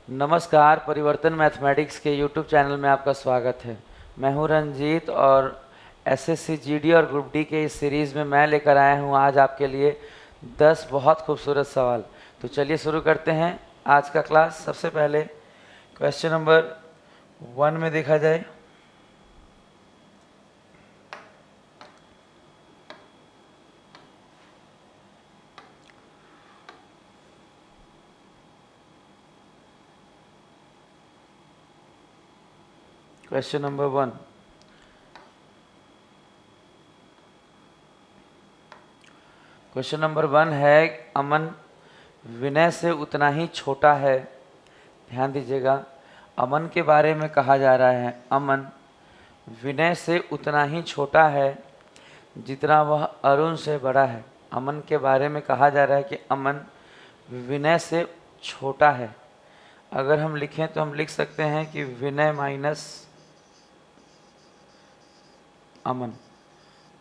नमस्कार, परिवर्तन मैथमेटिक्स के यूट्यूब चैनल में आपका स्वागत है। मैं हूं रंजीत और एसएससी जीडी और ग्रुप डी के इस सीरीज़ में मैं लेकर आया हूं आज आपके लिए 10 बहुत खूबसूरत सवाल। तो चलिए शुरू करते हैं आज का क्लास। सबसे पहले क्वेश्चन नंबर 1 में देखा जाए। क्वेश्चन नंबर 1, क्वेश्चन नंबर 1 है अमन विनय से उतना ही छोटा है। ध्यान दीजिएगा, अमन के बारे में कहा जा रहा है अमन विनय से उतना ही छोटा है जितना वह अरुण से बड़ा है। अमन के बारे में कहा जा रहा है कि अमन विनय से छोटा है। अगर हम लिखें तो हम लिख सकते हैं कि विनय माइनस अमन।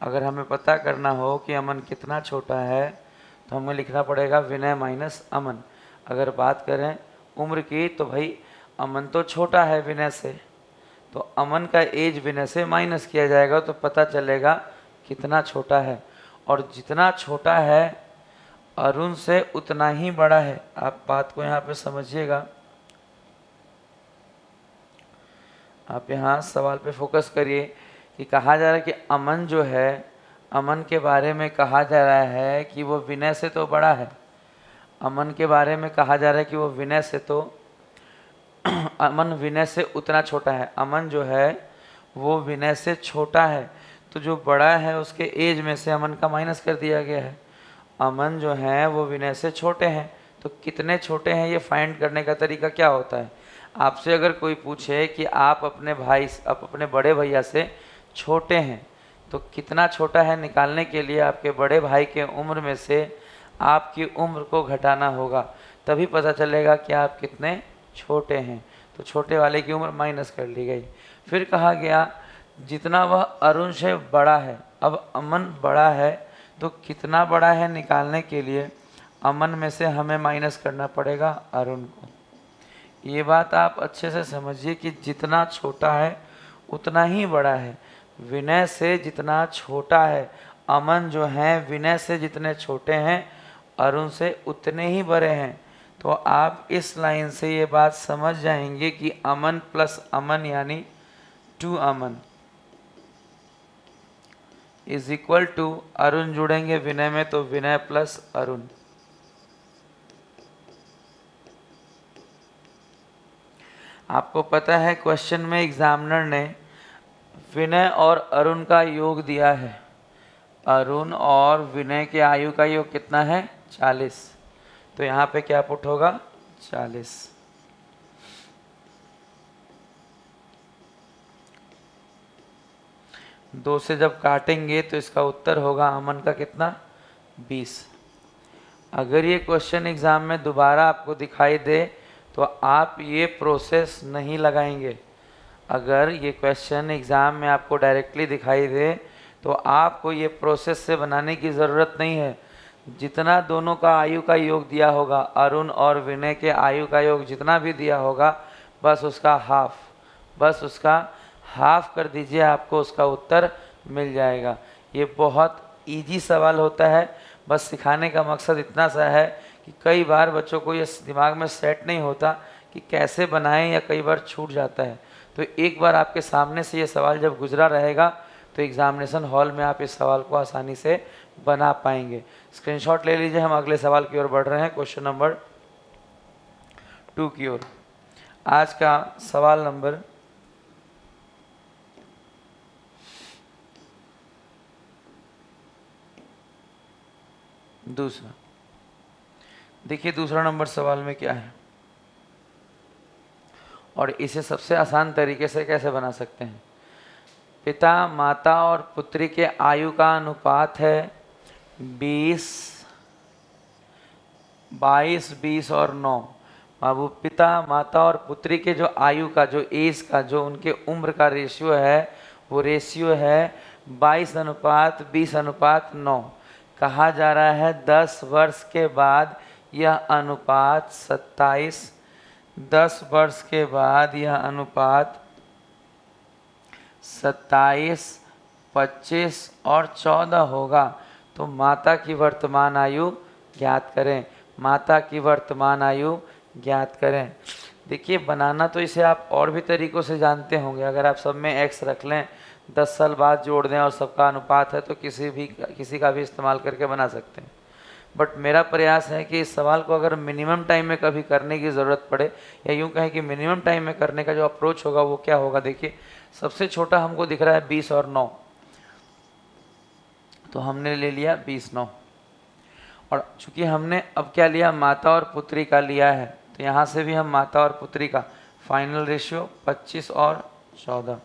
अगर हमें पता करना हो कि अमन कितना छोटा है तो हमें लिखना पड़ेगा विनय माइनस अमन। अगर बात करें उम्र की तो भाई अमन तो छोटा है विनय से, तो अमन का एज विनय से माइनस किया जाएगा तो पता चलेगा कितना छोटा है। और जितना छोटा है अरुण से उतना ही बड़ा है। आप बात को यहाँ पे समझिएगा, आप यहाँ सवाल पे फोकस करिए कि कहा जा रहा है कि अमन जो है, अमन के बारे में कहा जा रहा है कि वो विनय से तो बड़ा है। अमन के बारे में कहा जा रहा है कि वो विनय से तो अमन विनय से उतना छोटा है। अमन जो है वो विनय से छोटा है, तो जो बड़ा है उसके एज में से अमन का माइनस कर दिया गया है। अमन जो है वो विनय से छोटे हैं, तो कितने छोटे हैं ये फाइंड करने का तरीका क्या होता है। आपसे अगर कोई पूछे कि आप अपने बड़े भैया से छोटे हैं तो कितना छोटा है निकालने के लिए आपके बड़े भाई के उम्र में से आपकी उम्र को घटाना होगा, तभी पता चलेगा कि आप कितने छोटे हैं। तो छोटे वाले की उम्र माइनस कर ली गई। फिर कहा गया जितना वह अरुण से बड़ा है। अब अमन बड़ा है तो कितना बड़ा है निकालने के लिए अमन में से हमें माइनस करना पड़ेगा अरुण को। ये बात आप अच्छे से समझिए कि जितना छोटा है उतना ही बड़ा है। विनय से जितना छोटा है अमन जो हैं, विनय से जितने छोटे हैं अरुण से उतने ही बड़े हैं। तो आप इस लाइन से ये बात समझ जाएंगे कि अमन प्लस अमन यानी 2 अमन इज इक्वल टू अरुण जुड़ेंगे विनय में तो विनय प्लस अरुण। आपको पता है क्वेश्चन में एग्जामिनर ने विनय और अरुण का योग दिया है। अरुण और विनय के आयु का योग कितना है? 40। तो यहाँ पे क्या पुट होगा? 40। दो से जब काटेंगे तो इसका उत्तर होगा अमन का कितना? 20। अगर ये क्वेश्चन एग्जाम में दोबारा आपको दिखाई दे तो आप ये प्रोसेस नहीं लगाएंगे। अगर ये क्वेश्चन एग्ज़ाम में आपको डायरेक्टली दिखाई दे तो आपको ये प्रोसेस से बनाने की ज़रूरत नहीं है। जितना दोनों का आयु का योग दिया होगा, अरुण और विनय के आयु का योग जितना भी दिया होगा, बस उसका हाफ कर दीजिए, आपको उसका उत्तर मिल जाएगा। ये बहुत इजी सवाल होता है। बस सिखाने का मकसद इतना सा है कि कई बार बच्चों को ये दिमाग में सेट नहीं होता कि कैसे बनाएं, या कई बार छूट जाता है। तो एक बार आपके सामने से ये सवाल जब गुजरा रहेगा तो एग्जामिनेशन हॉल में आप इस सवाल को आसानी से बना पाएंगे। स्क्रीनशॉट ले लीजिए। हम अगले सवाल की ओर बढ़ रहे हैं, क्वेश्चन नंबर 2 की ओर। आज का सवाल नंबर 2। देखिए दूसरा नंबर सवाल में क्या है और इसे सबसे आसान तरीके से कैसे बना सकते हैं। पिता, माता और पुत्री के आयु का अनुपात है 20, 22, 20 और 9। अब वो पिता, माता और पुत्री के जो आयु का, जो एज का, जो उनके उम्र का रेशियो है, वो रेशियो है 22:20:9। कहा जा रहा है 10 वर्ष के बाद यह अनुपात 27 10 वर्ष के बाद यह अनुपात 27, 25 और 14 होगा। तो माता की वर्तमान आयु ज्ञात करें। माता की वर्तमान आयु ज्ञात करें। देखिए बनाना तो इसे आप और भी तरीक़ों से जानते होंगे। अगर आप सब में x रख लें, 10 साल बाद जोड़ दें और सबका अनुपात है तो किसी का भी इस्तेमाल करके बना सकते हैं। बट मेरा प्रयास है कि इस सवाल को अगर मिनिमम टाइम में कभी करने की ज़रूरत पड़े, या यूँ कहें कि मिनिमम टाइम में करने का जो अप्रोच होगा वो क्या होगा। देखिए सबसे छोटा हमको दिख रहा है 20 और 9, तो हमने ले लिया 20, 9। और चूंकि हमने अब क्या लिया, माता और पुत्री का लिया है, तो यहाँ से भी हम माता और पुत्री का फाइनल रेशियो 25 और 14।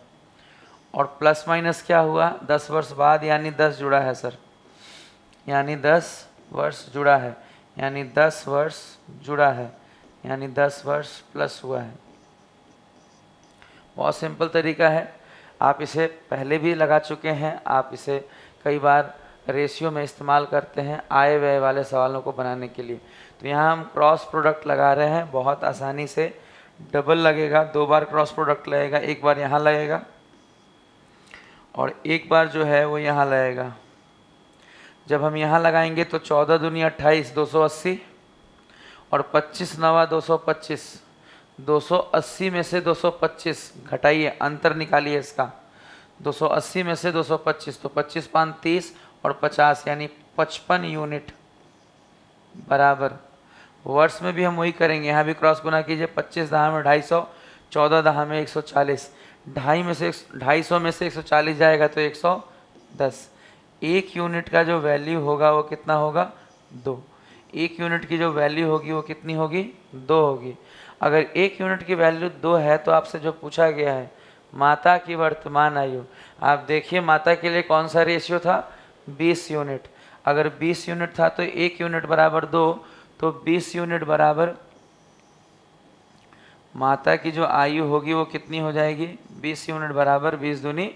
और प्लस माइनस क्या हुआ, 10 वर्ष बाद, यानी 10 जुड़ा है सर, यानी 10 वर्ष जुड़ा है, यानी 10 वर्ष जुड़ा है, यानी 10 वर्ष प्लस हुआ है। बहुत सिंपल तरीका है, आप इसे पहले भी लगा चुके हैं, आप इसे कई बार रेशियो में इस्तेमाल करते हैं आय व्यय वाले सवालों को बनाने के लिए। तो यहाँ हम क्रॉस प्रोडक्ट लगा रहे हैं, बहुत आसानी से डबल लगेगा, 2 बार क्रॉस प्रोडक्ट लगेगा, एक बार यहाँ लगेगा और एक बार जो है वो यहाँ लगेगा। जब हम यहाँ लगाएंगे तो 14 दूनी 28, 280 और 25 नवा 225, 280 में से 225 घटाइए, अंतर निकालिए इसका, 280 में से 225, तो 25 5 30 और 50 यानी 55 यूनिट बराबर। वर्ष में भी हम वही करेंगे, यहाँ भी क्रॉस गुना कीजिए, 25 दहा में 250, 14 दहा में 140, 250 में से 140 जाएगा तो 110। 1 यूनिट का जो वैल्यू होगा वो कितना होगा, 2। 1 यूनिट की जो वैल्यू होगी वो कितनी होगी, 2 होगी। अगर 1 यूनिट की वैल्यू 2 है तो आपसे जो पूछा गया है माता की वर्तमान आयु, आप देखिए माता के लिए कौन सा रेशियो था, 20 यूनिट। अगर 20 यूनिट था तो 1 यूनिट बराबर 2, तो 20 यूनिट बराबर माता की जो आयु होगी वो कितनी हो जाएगी, 20 यूनिट बराबर 20 दूनी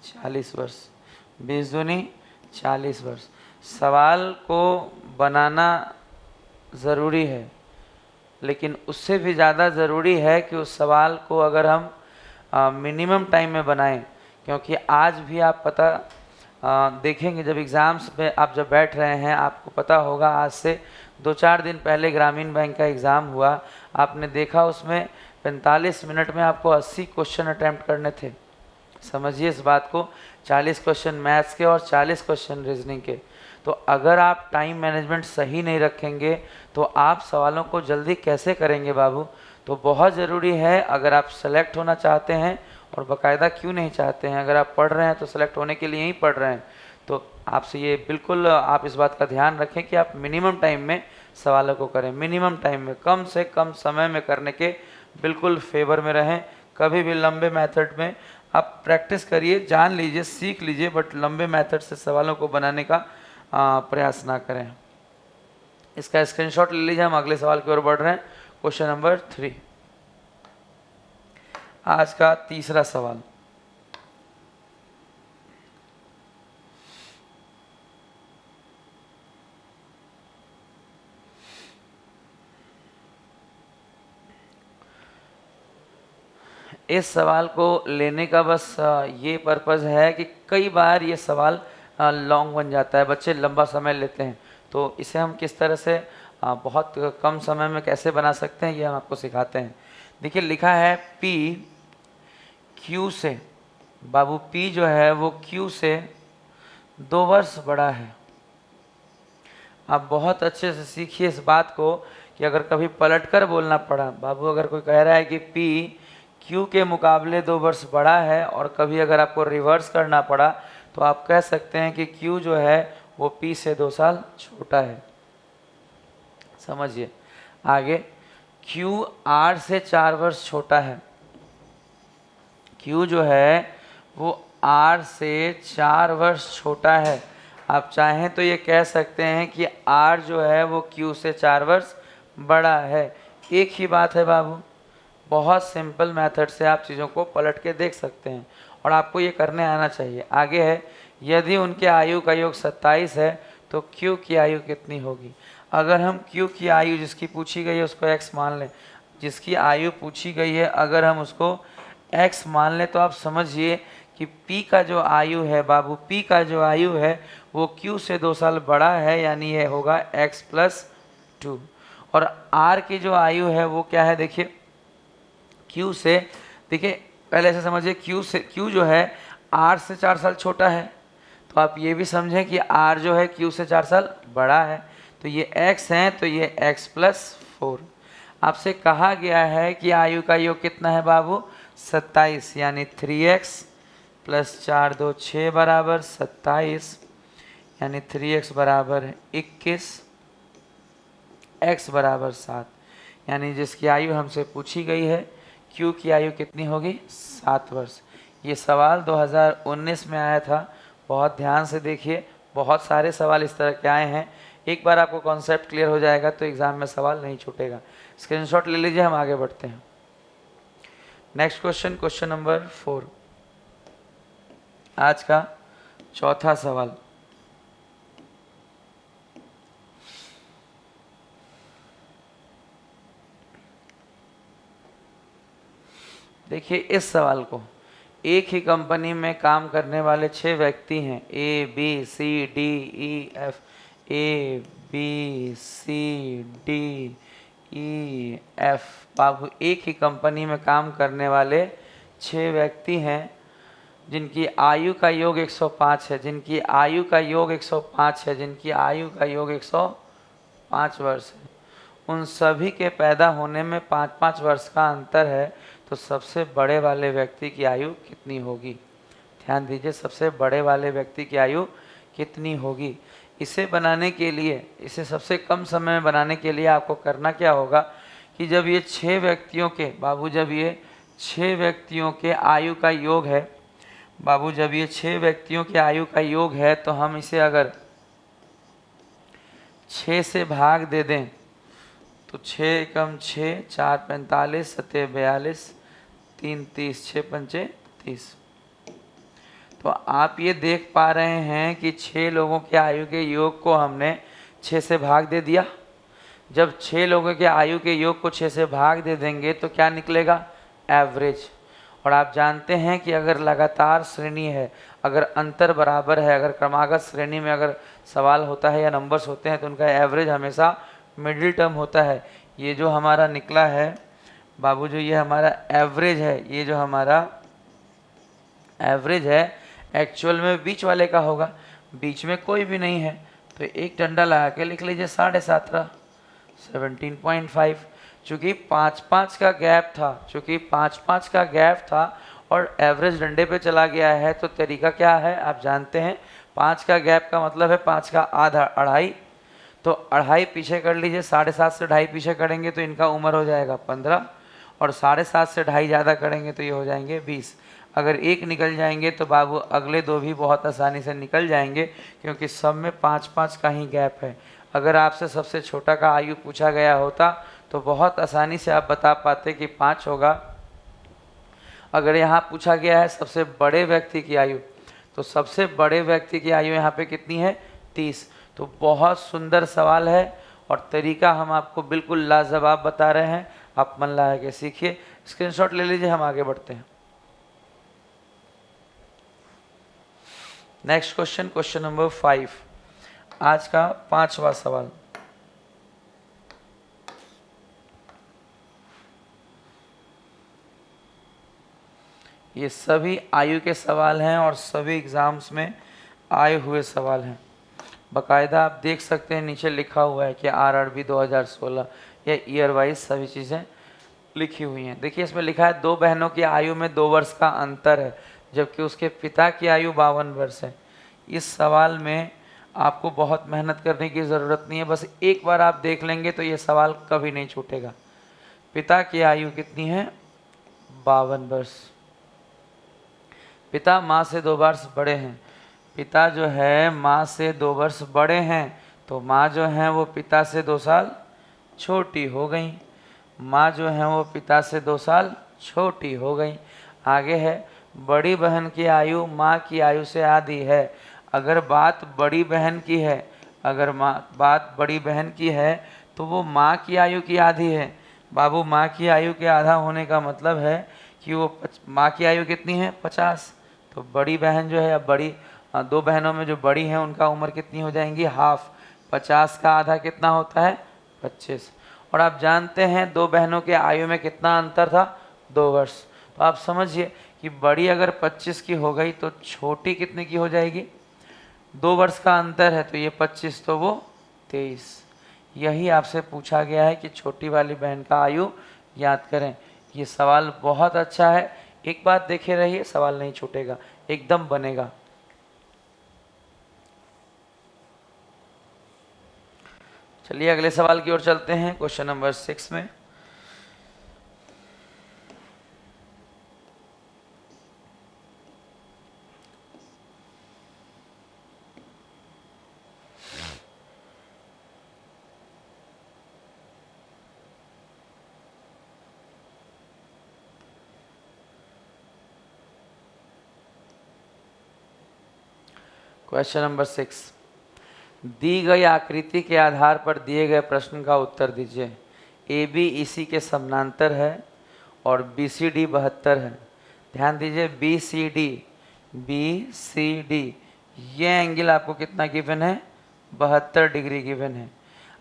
40 वर्ष, 20 दूनी 40 वर्ष। सवाल को बनाना ज़रूरी है, लेकिन उससे भी ज़्यादा ज़रूरी है कि उस सवाल को अगर हम मिनिमम टाइम में बनाएं, क्योंकि आज भी आप पता देखेंगे जब एग्ज़ाम्स में आप जब बैठ रहे हैं, आपको पता होगा आज से 2-4 दिन पहले ग्रामीण बैंक का एग्ज़ाम हुआ, आपने देखा उसमें 45 मिनट में आपको 80 क्वेश्चन अटैम्प्ट करने थे। समझिए इस बात को, 40 क्वेश्चन मैथ्स के और 40 क्वेश्चन रीजनिंग के। तो अगर आप टाइम मैनेजमेंट सही नहीं रखेंगे तो आप सवालों को जल्दी कैसे करेंगे बाबू। तो बहुत ज़रूरी है, अगर आप सेलेक्ट होना चाहते हैं, और बाकायदा क्यों नहीं चाहते हैं, अगर आप पढ़ रहे हैं तो सेलेक्ट होने के लिए ही पढ़ रहे हैं, तो आपसे ये बिल्कुल आप इस बात का ध्यान रखें कि आप मिनिमम टाइम में सवालों को करें, मिनिमम टाइम में, कम से कम समय में करने के बिल्कुल फेवर में रहें। कभी भी लंबे मेथड में आप प्रैक्टिस करिए, जान लीजिए, सीख लीजिए, बट लंबे मेथड से सवालों को बनाने का प्रयास ना करें। इसका स्क्रीनशॉट ले लीजिए, हम अगले सवाल की ओर बढ़ रहे हैं। क्वेश्चन नंबर 3, आज का तीसरा सवाल। इस सवाल को लेने का बस ये पर्पज़ है कि कई बार ये सवाल लॉन्ग बन जाता है, बच्चे लंबा समय लेते हैं, तो इसे हम किस तरह से बहुत कम समय में कैसे बना सकते हैं ये हम आपको सिखाते हैं। देखिए लिखा है P Q से, बाबू P जो है वो Q से 2 वर्ष बड़ा है। आप बहुत अच्छे से सीखिए इस बात को कि अगर कभी पलटकर बोलना पड़ा, बाबू अगर कोई कह रहा है कि P Q के मुकाबले 2 वर्ष बड़ा है, और कभी अगर आपको रिवर्स करना पड़ा तो आप कह सकते हैं कि Q जो है वो P से 2 साल छोटा है। समझिए आगे, Q R से 4 वर्ष छोटा है। Q जो है वो R से 4 वर्ष छोटा है। आप चाहें तो ये कह सकते हैं कि R जो है वो Q से 4 वर्ष बड़ा है। एक ही बात है बाबू, बहुत सिंपल मेथड से आप चीज़ों को पलट के देख सकते हैं, और आपको ये करने आना चाहिए। आगे है, यदि उनके आयु का योग 27 है तो Q की आयु कितनी होगी। अगर हम Q की आयु जिसकी पूछी गई है उसको x मान लें, जिसकी आयु पूछी गई है, अगर हम उसको x मान लें तो आप समझिए कि p का जो आयु है बाबू, p का जो आयु है वो q से 2 साल बड़ा है, यानी ये होगा x + 2। और r की जो आयु है वो क्या है, देखिए q से, देखिए पहले ऐसे समझिए q जो है r से 4 साल छोटा है, तो आप ये भी समझें कि r जो है q से 4 साल बड़ा है, तो ये x है तो ये x + 4। आपसे कहा गया है कि आयु का योग कितना है बाबू, 27, यानी 3x + 4 2 6 बराबर 27, यानी 3x बराबर 21, x बराबर 7, यानी जिसकी आयु हमसे पूछी गई है q की आयु कितनी होगी, 7 वर्ष। ये सवाल 2019 में आया था, बहुत ध्यान से देखिए, बहुत सारे सवाल इस तरह के आए हैं। एक बार आपको कॉन्सेप्ट क्लियर हो जाएगा तो एग्जाम में सवाल नहीं छूटेगा। स्क्रीनशॉट ले लीजिए, हम आगे बढ़ते हैं। नेक्स्ट क्वेश्चन, क्वेश्चन नंबर 4, आज का चौथा सवाल। देखिए इस सवाल को, एक ही कंपनी में काम करने वाले 6 व्यक्ति हैं, A B C D E F, A B C D E F। बाबू एक ही कंपनी में काम करने वाले 6 व्यक्ति हैं जिनकी आयु का योग 105 है, जिनकी आयु का योग 105 है, जिनकी आयु का योग 105 वर्ष है। उन सभी के पैदा होने में 5-5 वर्ष का अंतर है, तो सबसे बड़े वाले व्यक्ति की आयु कितनी होगी। ध्यान दीजिए, सबसे बड़े वाले व्यक्ति की आयु कितनी होगी। इसे बनाने के लिए, इसे सबसे कम समय में बनाने के लिए आपको करना क्या होगा कि जब ये 6 व्यक्तियों के बाबू, जब ये 6 व्यक्तियों के आयु का योग है बाबू, जब ये 6 व्यक्तियों के आयु का योग है, तो हम इसे अगर 6 से भाग दे दें तो 6 एकम 6, 4 45, 7 42, 3 30, 6 पंचे 30। तो आप ये देख पा रहे हैं कि 6 लोगों के आयु के योग को हमने 6 से भाग दे दिया। जब 6 लोगों के आयु के योग को 6 से भाग दे देंगे तो क्या निकलेगा, एवरेज। और आप जानते हैं कि अगर लगातार श्रेणी है, अगर अंतर बराबर है, अगर क्रमागत श्रेणी में अगर सवाल होता है या नंबर्स होते हैं तो उनका एवरेज हमेशा मिडिल टर्म होता है। ये जो हमारा निकला है बाबू, जो ये हमारा एवरेज है, ये जो हमारा एवरेज है एक्चुअल में बीच वाले का होगा, बीच में कोई भी नहीं है, तो एक डंडा लगा के लिख लीजिए 17.5, 17.5। चूँकि 5-5 का गैप था, चूँकि 5-5 का गैप था और एवरेज डंडे पे चला गया है, तो तरीका क्या है आप जानते हैं, 5 का गैप का मतलब है 5 का आधा, अढ़ाई, तो अढ़ाई पीछे कर लीजिए, 7.5 से ढाई पीछे करेंगे तो इनका उम्र हो जाएगा 15, और 7.5 से ढाई ज़्यादा करेंगे तो ये हो जाएंगे 20। अगर एक निकल जाएंगे तो बाबू अगले दो भी बहुत आसानी से निकल जाएंगे, क्योंकि सब में 5-5 का ही गैप है। अगर आपसे सबसे छोटा का आयु पूछा गया होता तो बहुत आसानी से आप बता पाते कि 5 होगा। अगर यहाँ पूछा गया है सबसे बड़े व्यक्ति की आयु, तो सबसे बड़े व्यक्ति की आयु यहाँ पे कितनी है, 30। तो बहुत सुंदर सवाल है और तरीका हम आपको बिल्कुल लाजवाब बता रहे हैं, आप मन लगा के सीखिए। स्क्रीनशॉट ले लीजिए, हम आगे बढ़ते हैं। नेक्स्ट क्वेश्चन, क्वेश्चन नंबर 5, आज का 5वां सवाल। ये सभी आयु के सवाल हैं और सभी एग्जाम्स में आए हुए सवाल हैं। बाकायदा आप देख सकते हैं नीचे लिखा हुआ है कि RRB 2016 या ईयर वाइज सभी चीज़ें लिखी हुई हैं। देखिए इसमें लिखा है 2 बहनों की आयु में 2 वर्ष का अंतर है, जबकि उसके पिता की आयु 52 वर्ष है। इस सवाल में आपको बहुत मेहनत करने की ज़रूरत नहीं है, बस एक बार आप देख लेंगे तो ये सवाल कभी नहीं छूटेगा। पिता की आयु कितनी है, 52 वर्ष। पिता माँ से 2 वर्ष बड़े हैं, पिता जो है माँ से 2 वर्ष बड़े हैं, तो माँ जो है वो पिता से 2 साल छोटी हो गई। माँ जो है वो पिता से 2 साल छोटी हो गई। आगे है बड़ी बहन की आयु माँ की आयु से आधी है। अगर बात बड़ी बहन की है, अगर बात बड़ी बहन की है तो वो माँ की आयु की आधी है। बाबू माँ की आयु के आधा होने का मतलब है कि वो माँ की आयु कितनी है 50, तो बड़ी बहन जो है, अब बड़ी दो बहनों में जो बड़ी हैं उनका उम्र कितनी हो जाएंगी, हाफ। 50 का आधा कितना होता है 25। और आप जानते हैं दो बहनों के आयु में कितना अंतर था, 2 वर्ष। तो आप समझिए कि बड़ी अगर 25 की हो गई तो छोटी कितने की हो जाएगी, 2 वर्ष का अंतर है, तो ये 25 तो वो 23। यही आपसे पूछा गया है कि छोटी वाली बहन का आयु याद करें। ये सवाल बहुत अच्छा है, एक बात देखे रहिए, सवाल नहीं छूटेगा, एकदम बनेगा। चलिए अगले सवाल की ओर चलते हैं, क्वेश्चन नंबर 6 में। क्वेश्चन नंबर 6, दी गई आकृति के आधार पर दिए गए प्रश्न का उत्तर दीजिए। ए बी इसी के समानांतर है और बी सी डी 72 है। ध्यान दीजिए, बी सी डी ये एंगल आपको कितना गिवन है, 72 डिग्री गिवन है।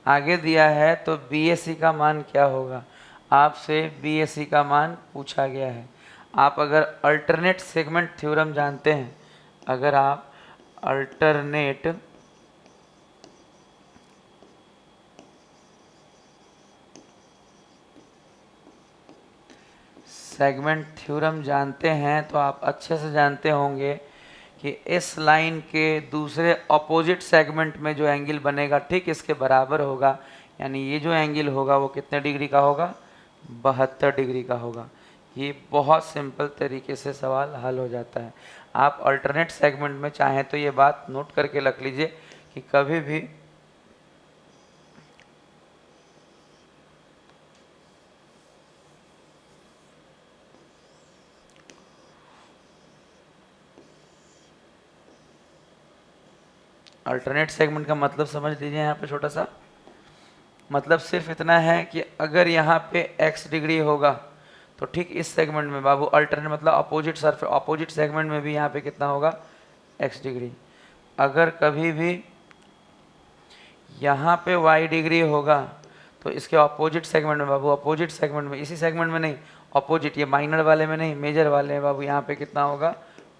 आगे दिया है तो बी ए सी का मान क्या होगा, आपसे बी ए सी का मान पूछा गया है। आप अगर अल्टरनेट सेगमेंट थ्योरम जानते हैं, अगर आप अल्टरनेट सेगमेंट थ्योरम जानते हैं तो आप अच्छे से जानते होंगे कि इस लाइन के दूसरे अपोजिट सेगमेंट में जो एंगल बनेगा ठीक इसके बराबर होगा, यानी ये जो एंगल होगा वो कितने डिग्री का होगा, 72 डिग्री का होगा। ये बहुत सिंपल तरीके से सवाल हल हो जाता है। आप अल्टरनेट सेगमेंट में चाहें तो ये बात नोट करके रख लीजिए कि कभी भी अल्टरनेट सेगमेंट का मतलब समझ लीजिए। यहाँ पे छोटा सा मतलब सिर्फ इतना है कि अगर यहाँ पे x डिग्री होगा तो ठीक इस सेगमेंट में बाबू अल्टरनेट मतलब अपोजिट सरफेस, अपोजिट सेगमेंट में भी यहाँ पे कितना होगा, x डिग्री। अगर कभी भी यहाँ पे y डिग्री होगा तो इसके अपोजिट सेगमेंट में बाबू, अपोजिट सेगमेंट में, इसी सेगमेंट में नहीं, अपोजिट, ये माइनर वाले में नहीं, मेजर वाले में बाबू, यहाँ पे कितना होगा,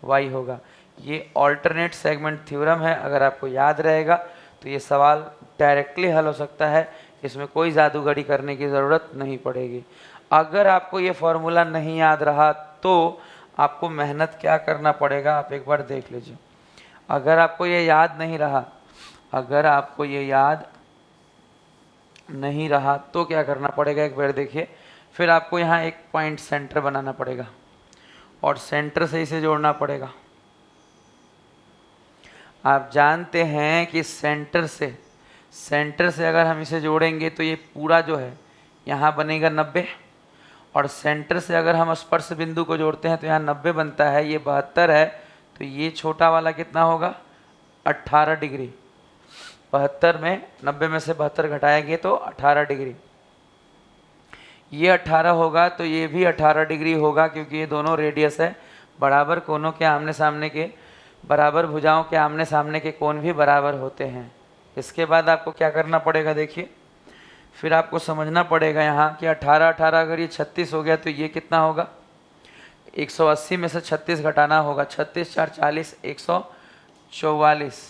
y होगा। ये अल्टरनेट सेगमेंट थ्योरम है, अगर आपको याद रहेगा तो ये सवाल डायरेक्टली हल हो सकता है, इसमें कोई जादूगरी करने की ज़रूरत नहीं पड़ेगी। अगर आपको ये फॉर्मूला नहीं याद रहा तो आपको मेहनत क्या करना पड़ेगा, आप एक बार देख लीजिए। अगर आपको ये याद नहीं रहा, अगर आपको ये याद नहीं रहा तो क्या करना पड़ेगा, एक बार देखिए। फिर आपको यहाँ एक पॉइंट सेंटर बनाना पड़ेगा और सेंटर से इसे जोड़ना पड़ेगा। आप जानते हैं कि सेंटर से अगर हम इसे जोड़ेंगे तो ये पूरा जो है यहाँ बनेगा 90, और सेंटर से अगर हम स्पर्श बिंदु को जोड़ते हैं तो यहाँ 90 बनता है, ये 72 है, तो ये छोटा वाला कितना होगा, 18 डिग्री। 72 में 90 में से 72 घटाएंगे तो 18 डिग्री। ये 18 होगा तो ये भी 18 डिग्री होगा, क्योंकि ये दोनों रेडियस है, बराबर कोनों के आमने सामने के, बराबर भुजाओं के आमने सामने के कोण भी बराबर होते हैं। इसके बाद आपको क्या करना पड़ेगा, देखिए, फिर आपको समझना पड़ेगा यहाँ कि 18 18 अगर ये 36 हो गया तो ये कितना होगा, 180 में से 36 घटाना होगा, 36 4 40, 144,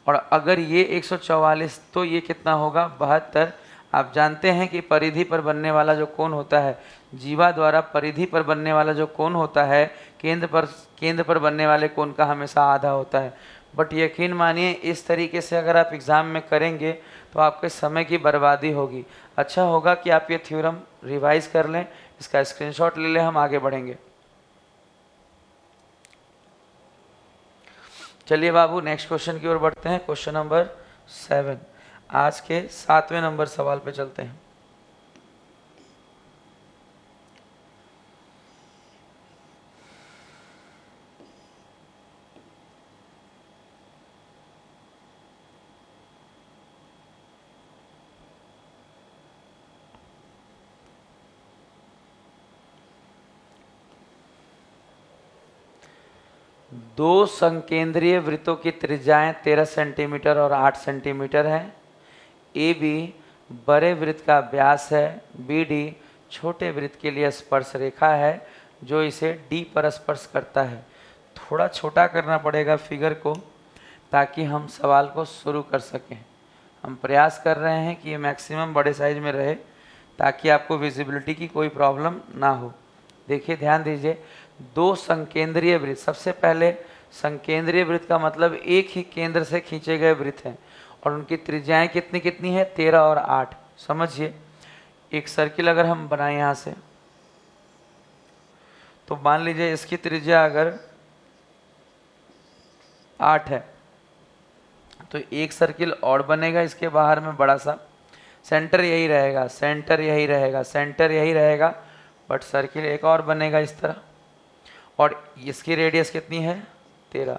और अगर ये 144 तो ये कितना होगा, 72। आप जानते हैं कि परिधि पर बनने वाला जो कोण होता है, जीवा द्वारा परिधि पर बनने वाला जो कोण होता है, केंद्र पर बनने वाले कोण का हमेशा आधा होता है। बट यकीन मानिए इस तरीके से अगर आप एग्ज़ाम में करेंगे तो आपके समय की बर्बादी होगी। अच्छा होगा कि आप ये थ्योरम रिवाइज कर लें, इसका स्क्रीनशॉट ले लें, हम आगे बढ़ेंगे। चलिए बाबू नेक्स्ट क्वेश्चन की ओर बढ़ते हैं, क्वेश्चन नंबर 7। आज के 7वें नंबर सवाल पे चलते हैं। दो संकेंद्रीय वृत्तों की त्रिज्याएं 13 सेंटीमीटर और 8 सेंटीमीटर है। ए बी बड़े वृत्त का व्यास है। बी डी छोटे वृत्त के लिए स्पर्श रेखा है जो इसे डी पर स्पर्श करता है। थोड़ा छोटा करना पड़ेगा फिगर को ताकि हम सवाल को शुरू कर सकें। हम प्रयास कर रहे हैं कि ये मैक्सिमम बड़े साइज में रहे ताकि आपको विजिबिलिटी की कोई प्रॉब्लम ना हो। देखिए ध्यान दीजिए, दो संकेंद्रीय वृत्त। सबसे पहले संकेंद्रीय वृत्त का मतलब एक ही केंद्र से खींचे गए वृत्त हैं और उनकी त्रिज्याएं कितनी कितनी है, 13 और 8। समझिए, एक सर्किल अगर हम बनाएं यहाँ से, तो मान लीजिए इसकी त्रिज्या अगर 8 है तो एक सर्किल और बनेगा इसके बाहर में बड़ा सा। सेंटर यही रहेगा, सेंटर यही रहेगा, सेंटर यही रहेगा, बट सर्किल एक और बनेगा इस तरह। और इसकी रेडियस कितनी है, 13।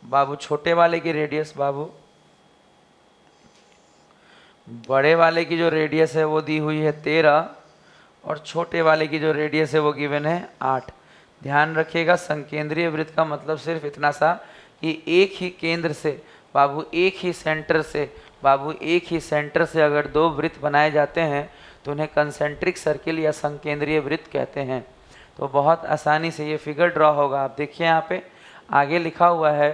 बाबू छोटे वाले की रेडियस, बाबू बड़े वाले की जो रेडियस है वो दी हुई है 13 और छोटे वाले की जो रेडियस है वो गिवन है 8। ध्यान रखिएगा, संकेंद्रीय वृत्त का मतलब सिर्फ इतना सा कि एक ही केंद्र से बाबू, एक ही सेंटर से बाबू, एक ही सेंटर से अगर दो वृत्त बनाए जाते हैं तो उन्हें कंसेंट्रिक सर्किल या संकेंद्रीय वृत्त कहते हैं। तो बहुत आसानी से ये फिगर ड्रॉ होगा। आप देखिए यहाँ पे आगे लिखा हुआ है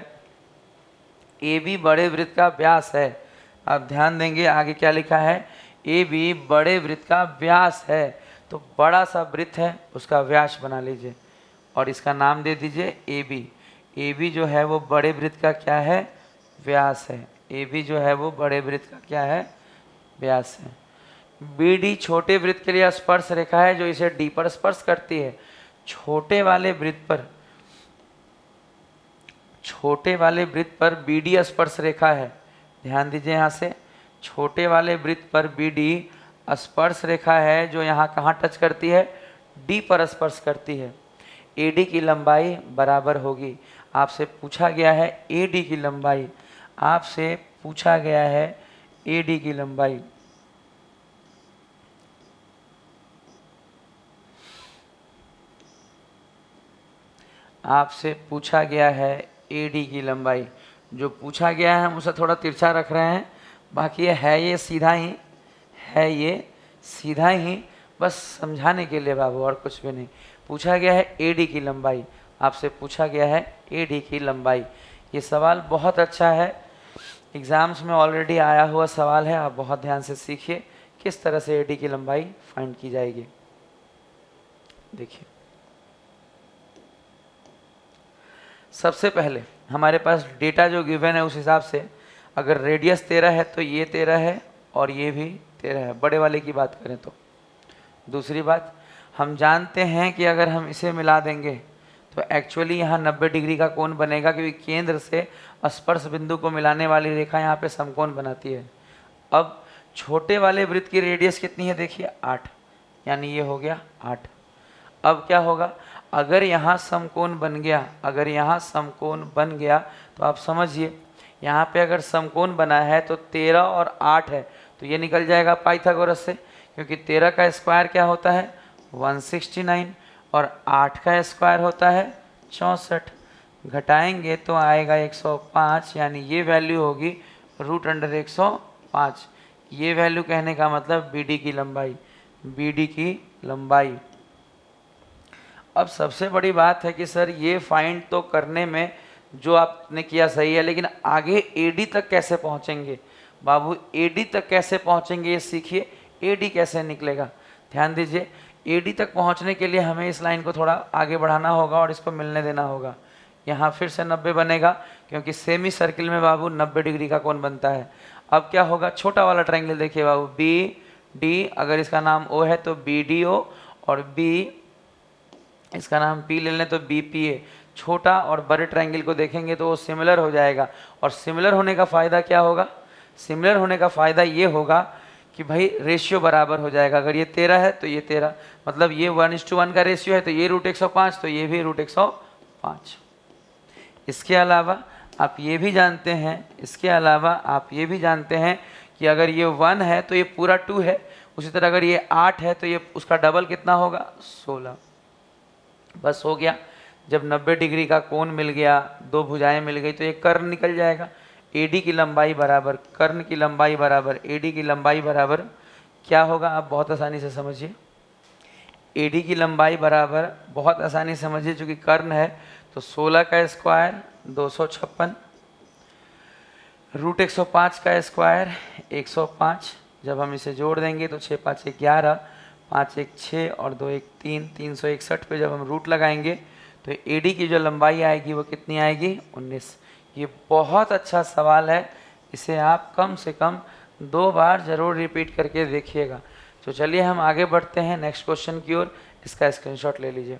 ए बी बड़े वृत्त का व्यास है। आप ध्यान देंगे आगे क्या लिखा है, ए बी बड़े वृत्त का व्यास है। तो बड़ा सा वृत्त है उसका व्यास बना लीजिए और इसका नाम दे दीजिए ए बी। ए बी जो है वो बड़े वृत्त का क्या है, व्यास है। ए बी जो है वो बड़े वृत्त का क्या है, व्यास है। बी डी छोटे वृत्त के लिए स्पर्श रेखा है जो इसे डी पर स्पर्श करती है। छोटे वाले वृत्त पर बी डी स्पर्श रेखा है। ध्यान दीजिए, यहाँ से छोटे वाले वृत्त पर बी डी स्पर्श रेखा है जो यहाँ कहाँ टच करती है, डी पर स्पर्श करती है। ए डी की लंबाई बराबर होगी, आपसे पूछा गया है ए डी की लंबाई, आपसे पूछा गया है ए डी की लंबाई। आपसे पूछा गया है ए डी की लंबाई। जो पूछा गया है हम उसे थोड़ा तिरछा रख रहे हैं, बाकी ये सीधा ही है, ये सीधा ही बस समझाने के लिए बाबू, और कुछ भी नहीं। पूछा गया है ए डी की लंबाई, आपसे पूछा गया है ए डी की लंबाई। ये सवाल बहुत अच्छा है, एग्ज़ाम्स में ऑलरेडी आया हुआ सवाल है। आप बहुत ध्यान से सीखिए किस तरह से ए डी की लंबाई फाइंड की जाएगी। देखिए, सबसे पहले हमारे पास डेटा जो गिवन है उस हिसाब से अगर रेडियस 13 है तो ये 13 है और ये भी 13 है, बड़े वाले की बात करें तो। दूसरी बात, हम जानते हैं कि अगर हम इसे मिला देंगे तो एक्चुअली यहाँ 90 डिग्री का कोण बनेगा क्योंकि केंद्र से स्पर्श बिंदु को मिलाने वाली रेखा यहाँ पे समकोण बनाती है। अब छोटे वाले वृत्त की रेडियस कितनी है, देखिए 8, यानी ये हो गया 8। अब क्या होगा, अगर यहाँ समकोण बन गया, अगर यहाँ समकोण बन गया तो आप समझिए यहाँ पे अगर समकोण बना है तो 13 और 8 है तो ये निकल जाएगा पाइथागोरस से, क्योंकि 13 का स्क्वायर क्या होता है 169 और 8 का स्क्वायर होता है 64। घटाएंगे तो आएगा 105, यानी ये वैल्यू होगी √105। ये वैल्यू कहने का मतलब बी डी की लंबाई, बी डी की लंबाई। अब सबसे बड़ी बात है कि सर ये फाइंड तो करने में जो आपने किया सही है, लेकिन आगे एडी तक कैसे पहुंचेंगे बाबू, एडी तक कैसे पहुंचेंगे ये सीखिए। एडी कैसे निकलेगा, ध्यान दीजिए, एडी तक पहुंचने के लिए हमें इस लाइन को थोड़ा आगे बढ़ाना होगा और इसको मिलने देना होगा। यहाँ फिर से 90 बनेगा क्योंकि सेमी सर्किल में बाबू 90 डिग्री का कोण बनता है। अब क्या होगा, छोटा वाला ट्रायंगल देखिए बाबू, बी डी, अगर इसका नाम ओ है तो बी डी ओ, और बी इसका नाम पी ले लें तो बी पी ए। छोटा और बड़े ट्रायंगल को देखेंगे तो वो सिमिलर हो जाएगा। और सिमिलर होने का फ़ायदा क्या होगा, सिमिलर होने का फ़ायदा ये होगा कि भाई रेशियो बराबर हो जाएगा। अगर ये 13 है तो ये 13, मतलब ये 1:1 का रेशियो है तो ये √105 तो ये भी √105। इसके अलावा आप ये भी जानते हैं, इसके अलावा आप ये भी जानते हैं कि अगर ये 1 है तो ये पूरा 2 है, उसी तरह अगर ये 8 है तो ये उसका डबल कितना होगा 16। बस हो गया। जब 90 डिग्री का कोण मिल गया, दो भुजाएं मिल गई, तो ये कर्ण निकल जाएगा। एडी की लंबाई बराबर कर्ण की लंबाई बराबर एडी की लंबाई बराबर क्या होगा, आप बहुत आसानी से समझिए। एडी की लंबाई बराबर, बहुत आसानी से समझिए, चूंकि कर्ण है तो 16 का स्क्वायर 256, रूट 105 का स्क्वायर 105। जब हम इसे जोड़ देंगे तो 6 5 11, 5 1 6 और 2 1 3, 361 पे जब हम रूट लगाएंगे तो एडी की जो लंबाई आएगी वो कितनी आएगी, 19। ये बहुत अच्छा सवाल है, इसे आप कम से कम 2 बार जरूर रिपीट करके देखिएगा। तो चलिए हम आगे बढ़ते हैं नेक्स्ट क्वेश्चन की ओर, इसका स्क्रीनशॉट ले लीजिए।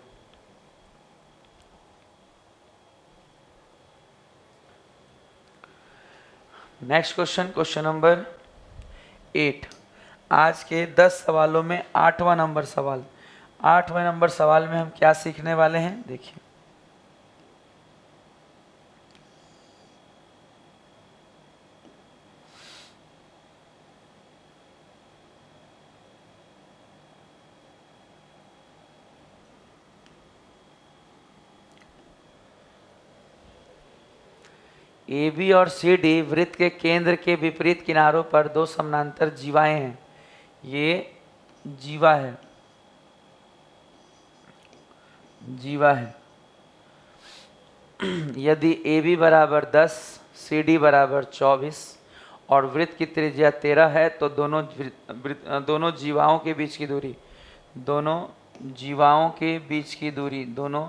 Next question, question number 8। आज के 10 सवालों में 8वां नंबर सवाल। 8वें नंबर सवाल में हम क्या सीखने वाले हैं, देखिए। ए बी और सी डी वृत्त के केंद्र के विपरीत किनारों पर दो समानांतर जीवाएं हैं। ये जीवा है, जीवा है। यदि ए बी बराबर 10, सी डी बराबर 24 और वृत्त की त्रिज्या 13 है तो दोनों जीवाओं के बीच की दूरी, दोनों जीवाओं के बीच की दूरी, दोनों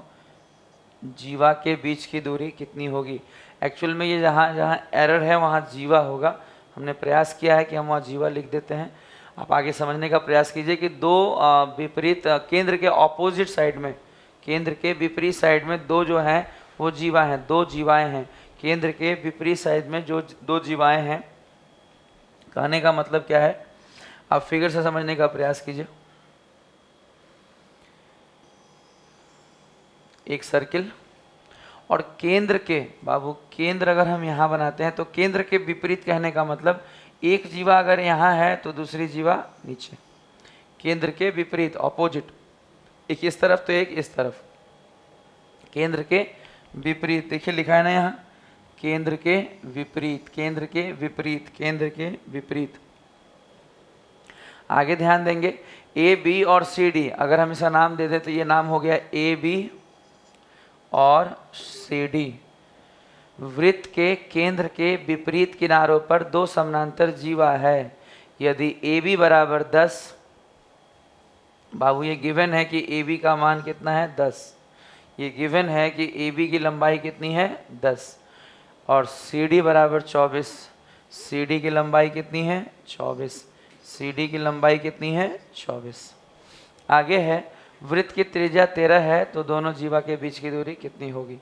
जीवा के बीच की दूरी कितनी होगी। एक्चुअल में ये जहाँ जहाँ एरर है वहाँ जीवा होगा, हमने प्रयास किया है कि हम वहाँ जीवा लिख देते हैं। आप आगे समझने का प्रयास कीजिए कि दो विपरीत केंद्र के ऑपोजिट साइड में, केंद्र के विपरीत साइड में दो जो हैं वो जीवा हैं, दो जीवाएं हैं। केंद्र के विपरीत साइड में जो दो जीवाएं हैं, कहने का मतलब क्या है, आप फिगर से समझने का प्रयास कीजिए। एक सर्किल और केंद्र के, बाबू केंद्र अगर हम यहाँ बनाते हैं तो केंद्र के विपरीत कहने का मतलब एक जीवा अगर यहाँ है तो दूसरी जीवा नीचे। केंद्र के विपरीत, ऑपोजिट, एक इस तरफ तो एक इस तरफ। केंद्र के विपरीत, देखिए लिखा है ना यहाँ, केंद्र के विपरीत, केंद्र के विपरीत, केंद्र के विपरीत। आगे ध्यान देंगे, ए बी और सी डी, अगर हम इसका नाम दे दें तो ये नाम हो गया ए बी और सी डी। वृत्त के केंद्र के विपरीत किनारों पर दो समानांतर जीवा है। यदि ए बी बराबर 10, बाबू ये गिवन है कि ए बी का मान कितना है, 10। ये गिवन है कि ए बी की लंबाई कितनी है, 10। और सी डी बराबर 24, सी डी की लंबाई कितनी है, 24। सी डी की लंबाई कितनी है, 24। आगे है, वृत्त की त्रिज्या 13 है तो दोनों जीवा के बीच की दूरी कितनी होगी।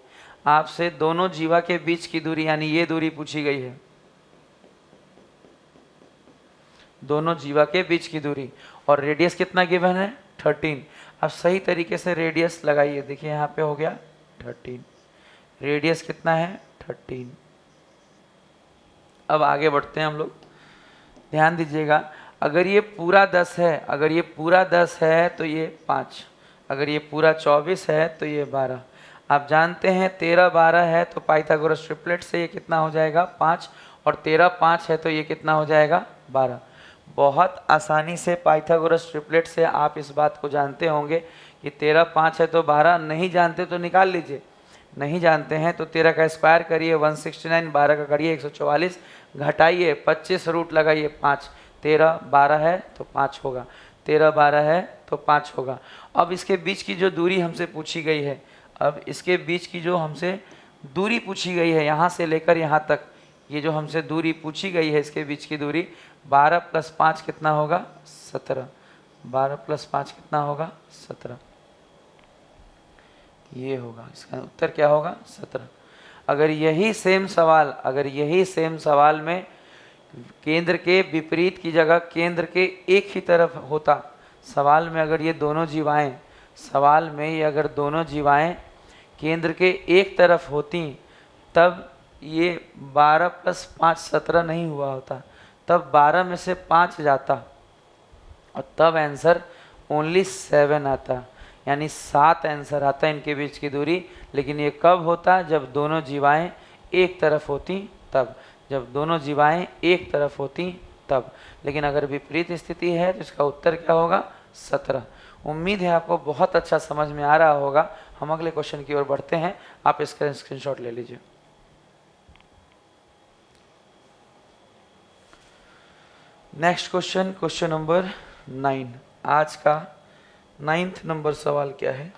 आपसे दोनों जीवा के बीच की दूरी यानी ये दूरी पूछी गई है, दोनों जीवा के बीच की दूरी। और रेडियस कितना गिवन है, 13। अब सही तरीके से रेडियस लगाइए, देखिए यहाँ पे हो गया 13, रेडियस कितना है, 13। अब आगे बढ़ते हैं हम लोग, ध्यान दीजिएगा। अगर ये पूरा 10 है, अगर ये पूरा 10 है तो ये 5, अगर ये पूरा 24 है तो ये 12। आप जानते हैं 13 12 है तो पाइथागोरस ट्रिपलेट से ये कितना हो जाएगा, 5, और 13 5 है तो ये कितना हो जाएगा, 12। बहुत आसानी से पाइथागोरस ट्रिपलेट से आप इस बात को जानते होंगे कि 13 5 है तो 12, नहीं जानते तो निकाल लीजिए। नहीं जानते हैं तो 13 का स्क्वायर करिए 169, 12 का करिए 144, घटाइए 25, रूट लगाइए 5। 13 12 है तो 5 होगा, 13 12 है तो 5 होगा। अब इसके बीच की जो दूरी हमसे पूछी गई है, अब इसके बीच की जो हमसे दूरी पूछी गई है यहाँ से लेकर यहाँ तक, ये जो हमसे दूरी पूछी गई है इसके बीच की दूरी, 12 + 5 कितना होगा, 17। 12 + 5 कितना होगा, 17। ये होगा, इसका उत्तर क्या होगा, 17। अगर यही सेम सवाल, अगर यही सेम सवाल में केंद्र के विपरीत की जगह केंद्र के एक ही तरफ होता, सवाल में अगर ये दोनों जीवाएं, सवाल में ये अगर दोनों जीवाएं केंद्र के एक तरफ होती, तब ये 12 + 5 17 नहीं हुआ होता, तब 12 में से 5 जाता और तब आंसर ओनली 7 आता। यानी 7 आंसर आता है इनके बीच की दूरी। लेकिन ये कब होता? जब दोनों जीवाएं एक तरफ होती तब, जब दोनों जीवाएं एक तरफ होती तब। लेकिन अगर विपरीत स्थिति है तो इसका उत्तर क्या होगा? 17। उम्मीद है आपको बहुत अच्छा समझ में आ रहा होगा। हम अगले क्वेश्चन की ओर बढ़ते हैं, आप इसका स्क्रीनशॉट ले लीजिए। Next question, question number 9। आज का 9th नंबर सवाल क्या है?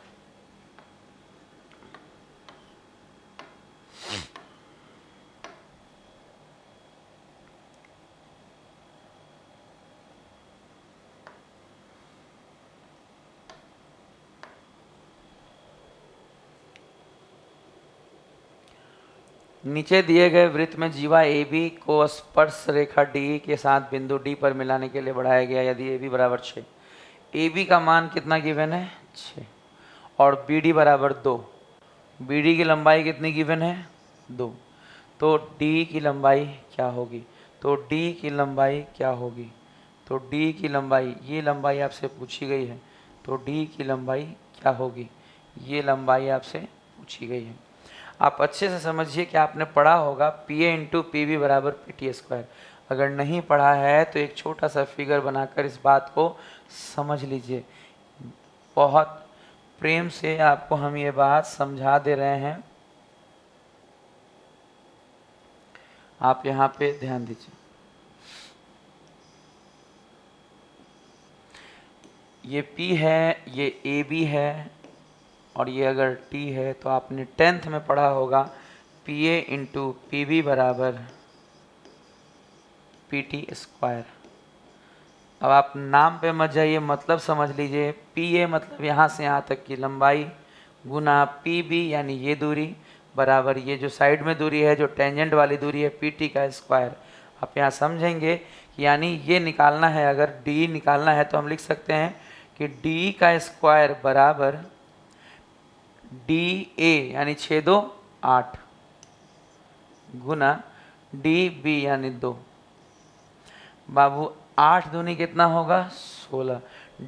नीचे दिए गए वृत्त में जीवा ए बी को स्पर्श रेखा डी के साथ बिंदु डी पर मिलाने के लिए बढ़ाया गया यदि ए बी बराबर 6। ए बी का मान कितना गिवन है? 6। और बी डी बराबर 2। बी डी की लंबाई कितनी गिवन है? 2। तो डी की लंबाई क्या होगी? तो डी की लंबाई क्या होगी? तो डी की लंबाई, ये लंबाई आपसे पूछी गई है, तो डी की लंबाई क्या होगी? ये लंबाई आपसे पूछी गई है। आप अच्छे से समझिए कि आपने पढ़ा होगा P A into P B बराबर पी टी स्क्वायर। अगर नहीं पढ़ा है तो एक छोटा सा फिगर बनाकर इस बात को समझ लीजिए। बहुत प्रेम से आपको हम ये बात समझा दे रहे हैं, आप यहाँ पे ध्यान दीजिए। ये P है, ये AB है, और ये अगर T है तो आपने 10th में पढ़ा होगा PA इंटू पी बी बराबर PT स्क्वायर। अब आप नाम पे मत जाइए, मतलब समझ लीजिए। PA मतलब यहाँ से यहाँ तक की लंबाई गुना PB यानी ये दूरी बराबर ये जो साइड में दूरी है, जो टेंजेंट वाली दूरी है, PT का स्क्वायर। आप यहाँ समझेंगे कि यानी ये निकालना है, अगर D निकालना है तो हम लिख सकते हैं कि D का स्क्वायर बराबर DA यानी 6 2 8 गुना DB यानी 2। बाबू 8 दूनी कितना होगा? 16।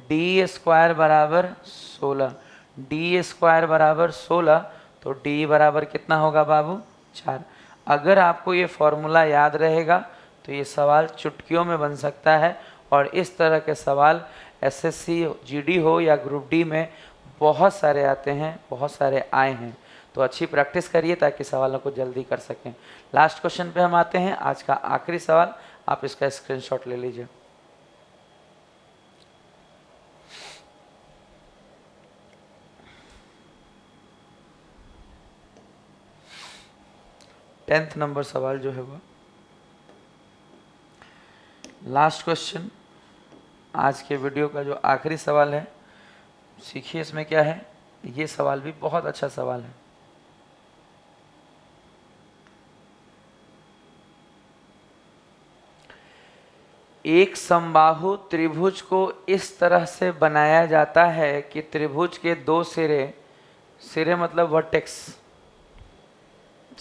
डी स्क्वायर बराबर 16, डी स्क्वायर बराबर 16, तो डी बराबर कितना होगा बाबू? 4। अगर आपको ये फॉर्मूला याद रहेगा तो ये सवाल चुटकियों में बन सकता है, और इस तरह के सवाल एसएससी जीडी हो या ग्रुप डी में बहुत सारे आते हैं, बहुत सारे आए हैं। तो अच्छी प्रैक्टिस करिए ताकि सवालों को जल्दी कर सकें। लास्ट क्वेश्चन पे हम आते हैं, आज का आखिरी सवाल, आप इसका स्क्रीनशॉट ले लीजिए। टेंथ नंबर सवाल जो है वो लास्ट क्वेश्चन, आज के वीडियो का जो आखिरी सवाल है। सीखिए इसमें क्या है। ये सवाल भी बहुत अच्छा सवाल है। एक समबाहु त्रिभुज को इस तरह से बनाया जाता है कि त्रिभुज के 2 सिरे, सिरे मतलब वर्टेक्स,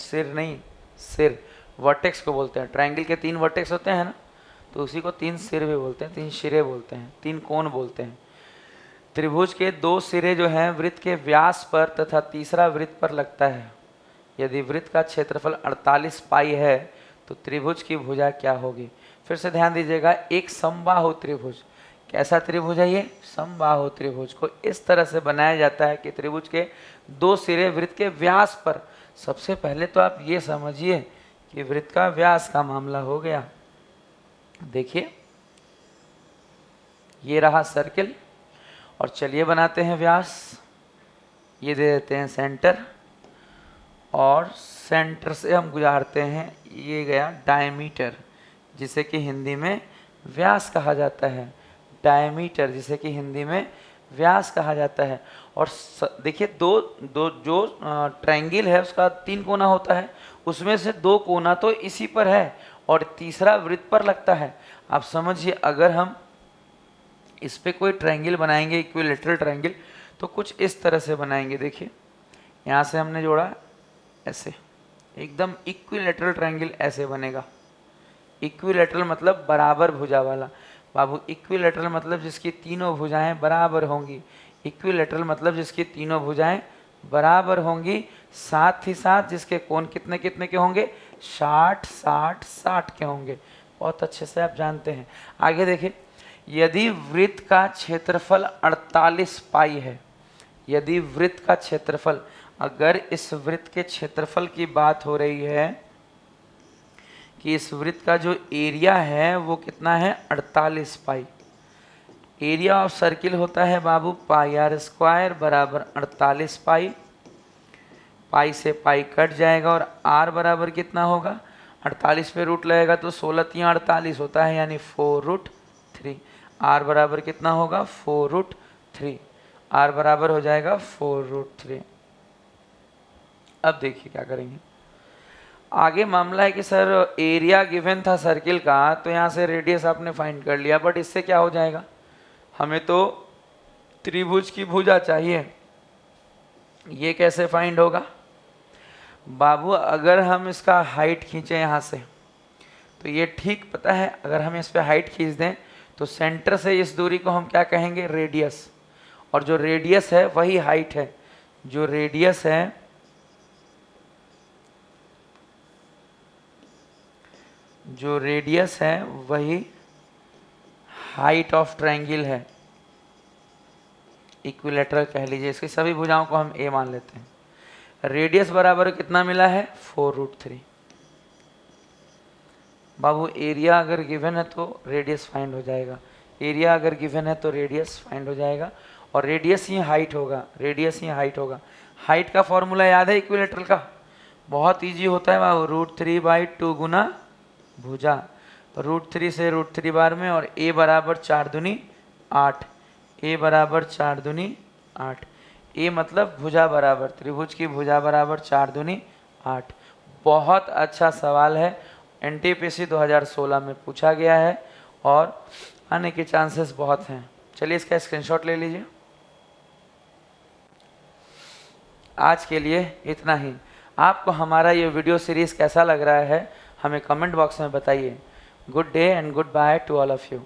सिर नहीं, सिर वर्टेक्स को बोलते हैं। ट्रायंगल के 3 वर्टेक्स होते हैं ना, तो उसी को 3 सिर भी बोलते हैं, 3 सिरे बोलते हैं, 3 कोण बोलते हैं। त्रिभुज के 2 सिरे जो हैं वृत्त के व्यास पर तथा तीसरा वृत्त पर लगता है। यदि वृत्त का क्षेत्रफल 48 पाई है तो त्रिभुज की भुजा क्या होगी? फिर से ध्यान दीजिएगा, एक समबाहु त्रिभुज, कैसा त्रिभुज है ये? समबाहु त्रिभुज को इस तरह से बनाया जाता है कि त्रिभुज के 2 सिरे वृत्त के व्यास पर। सबसे पहले तो आप ये समझिए कि वृत्त का व्यास का मामला हो गया। देखिए ये रहा सर्किल, और चलिए बनाते हैं व्यास। ये दे देते हैं सेंटर, और सेंटर से हम गुजारते हैं, ये गया डायमीटर, जिसे कि हिंदी में व्यास कहा जाता है। डायमीटर जिसे कि हिंदी में व्यास कहा जाता है। और देखिए दो जो ट्रायंगल है उसका 3 कोना होता है, उसमें से 2 कोना तो इसी पर है और तीसरा वृत्त पर लगता है। आप समझिए, अगर हम इस पे कोई ट्रायंगल बनाएंगे, इक्विलेटरल ट्रायंगल, तो कुछ इस तरह से बनाएंगे। देखिए यहाँ से हमने जोड़ा, ऐसे एकदम इक्विलेटरल ट्रायंगल ऐसे बनेगा। इक्विलेटरल मतलब बराबर भुजा वाला। बाबू इक्विलेटरल मतलब जिसकी तीनों भुजाएं बराबर होंगी। इक्विलेटरल मतलब जिसकी तीनों भुजाएं बराबर होंगी, साथ ही साथ जिसके कोण कितने कितने के होंगे, 60 60 60 के होंगे। बहुत अच्छे से आप जानते हैं। आगे देखिए, यदि वृत्त का क्षेत्रफल 48 पाई है, यदि वृत्त का क्षेत्रफल, अगर इस वृत्त के क्षेत्रफल की बात हो रही है कि इस वृत्त का जो एरिया है वो कितना है, 48 पाई। एरिया ऑफ सर्किल होता है बाबू पाई आर स्क्वायर बराबर 48 पाई। पाई से पाई कट जाएगा और आर बराबर कितना होगा, 48 पे रूट लगेगा तो 16 3 48 होता है, यानी 4√3। आर बराबर कितना होगा, 4√3। आर बराबर हो जाएगा 4√3। अब देखिए क्या करेंगे। आगे मामला है कि सर एरिया गिवन था सर्किल का, तो यहाँ से रेडियस आपने फाइंड कर लिया, बट इससे क्या हो जाएगा, हमें तो त्रिभुज की भुजा चाहिए। ये कैसे फाइंड होगा बाबू, अगर हम इसका हाइट खींचें यहाँ से, तो ये ठीक पता है, अगर हम इस पे हाइट खींच दें तो सेंटर से इस दूरी को हम क्या कहेंगे, रेडियस। और जो रेडियस है वही हाइट है, जो रेडियस है वही हाइट ऑफ ट्रायंगल है, इक्विलेटरल कह लीजिए। इसकी सभी भुजाओं को हम ए मान लेते हैं। रेडियस बराबर कितना मिला है, 4√3। बाबू एरिया अगर गिवन है तो रेडियस फाइंड हो जाएगा, एरिया अगर गिवन है तो रेडियस फाइंड हो जाएगा, और रेडियस ही हाइट होगा, रेडियस ही हाइट होगा। हाइट का फॉर्मूला याद है इक्विलेटरल का, बहुत इजी होता है बाबू, √3/2 गुना भुजा, √3 से √3 बार में, और a बराबर 4 दूनी 8, a बराबर 4 दूनी 8। ए मतलब भुजा बराबर, त्रिभुज की भुजा बराबर 4 दूनी 8। बहुत अच्छा सवाल है, एनटीपीसी 2016 में पूछा गया है और आने के चांसेस बहुत हैं। चलिए इसका स्क्रीनशॉट ले लीजिए। आज के लिए इतना ही। आपको हमारा ये वीडियो सीरीज़ कैसा लग रहा है हमें कमेंट बॉक्स में बताइए। Good day and good by two all of you.